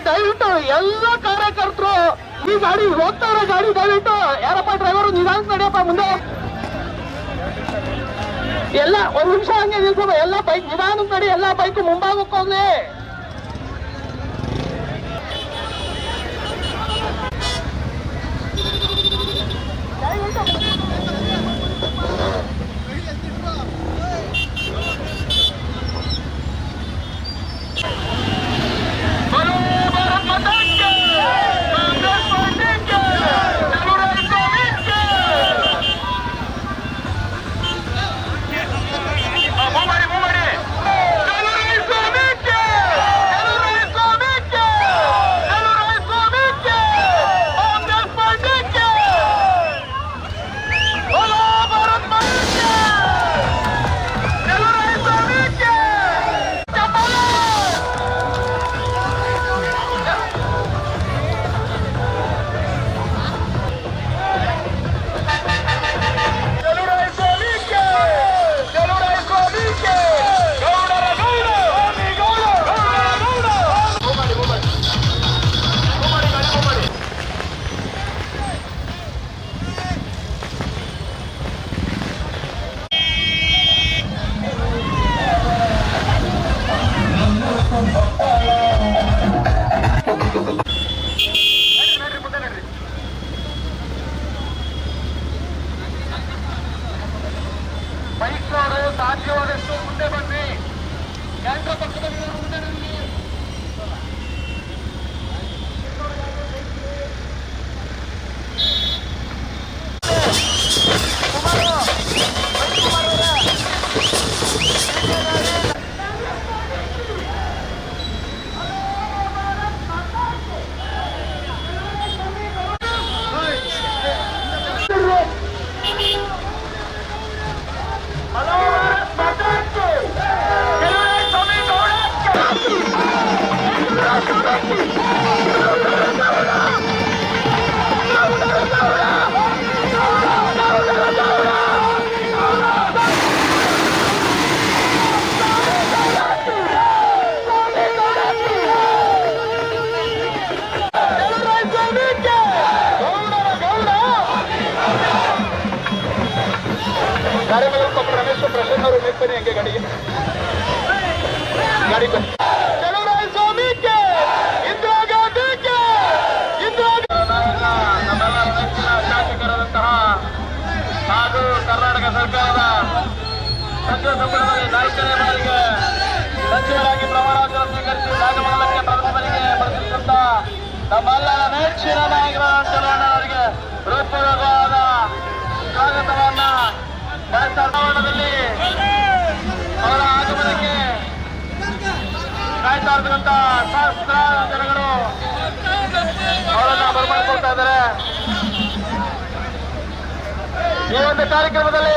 ದಯವಿಟ್ಟು ಎಲ್ಲ ಕಾರ್ಯಕರ್ತರು ಈ ಗಾಡಿ ಹೋಗ್ತಾ ಇರೋ ಗಾಡಿ ದಯವಿಟ್ಟು ಯಾರಪ್ಪ ಡ್ರೈವರು ನಿಧಾನಕ್ಕೆ ನಡೆಯಪ್ಪ ಮುಂದೆ ಎಲ್ಲ ಒಂದ್ ನಿಮಿಷ ಹಂಗೆ ನಿಲ್ಸೋದು ಎಲ್ಲ ಬೈಕ್ ನಿಧಾನಕ್ಕೆ ನಡಿ ಎಲ್ಲ ಬೈಕ್ ಮುಂಭಾಗಕ್ಕೆ ಹೋಗ್ಲಿ ಬೈಕ್ನವರು ಸಾಧ್ಯವಾದಷ್ಟು ಮುಂದೆ ಬನ್ನಿ ಕ್ಯಾಂಟ್ರ ಪಕ್ಕದಲ್ಲಿ ಮುಂದೆ ಬನ್ನಿ ಹಂಗೆ ಗಾಡಿಗೆ ಗಾಡಿ ಬನ್ನಿ ಚಲುವರಾಯ ಸ್ವಾಮಿಗೆ ಇಂದಿರಾ ಗಾಂಧಿಗೆ ನಮ್ಮೆಲ್ಲ ನೆಚ್ಚಿನ ಶಾಸಕರಾದಂತಹ ಹಾಗೂ ಕರ್ನಾಟಕ ಸರ್ಕಾರದ ಸಚಿವ ಸಂಪುಟದಲ್ಲಿ 4ನೇ ಬಾರಿಗೆ ಸಚಿವರಾಗಿ ಪ್ರಮಾಣವಚನ ಸ್ವೀಕರಿಸಿ ರಾಜಮಹಲಕ್ಕೆ ಪ್ರಥಮ ಬಾರಿಗೆ ಬರ್ತಿರ್ತಂತ ನಮ್ಮೆಲ್ಲರ ನೆಚ್ಚಿನ ನಾಯಕರಾದಂತವರಿಗೆ ಹೃತ್ಪೂರ್ವಕವಾದ ಸ್ವಾಗತವನ್ನ ವಾತಾವರಣದಲ್ಲಿ ಅವರ ಆಗಮನಕ್ಕೆ ಕಾಯ್ತಾ ಇರ್ತಕ್ಕಂಥ ಸಹಸ್ರಾರು ಜನಗಳು ಅವರನ್ನ ಬರಮಾಡಿಕೊಳ್ತಾ ಇದ್ದಾರೆ. ಈ ಒಂದು ಕಾರ್ಯಕ್ರಮದಲ್ಲಿ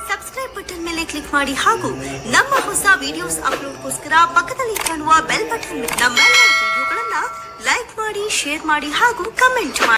ಸಬ್ಸ್ಕ್ರೈಬ್ ಬಟನ್ ಮೇಲೆ ಕ್ಲಿಕ್ ಮಾಡಿ ಹಾಗೂ ನಮ್ಮ ಹೊಸ ವಿಡಿಯೋಸ್ ಅಪ್ಲೋಡ್ಗೋಸ್ಕರ ಪಕ್ಕದಲ್ಲಿ ಕಾಣುವ ಬೆಲ್ ಬಟನ್ ನಮ್ಮೆಲ್ಲ ವಿಡಿಯೋಗಳನ್ನ ಲೈಕ್ ಮಾಡಿ, ಶೇರ್ ಮಾಡಿ ಹಾಗೂ ಕಮೆಂಟ್ ಮಾಡಿ.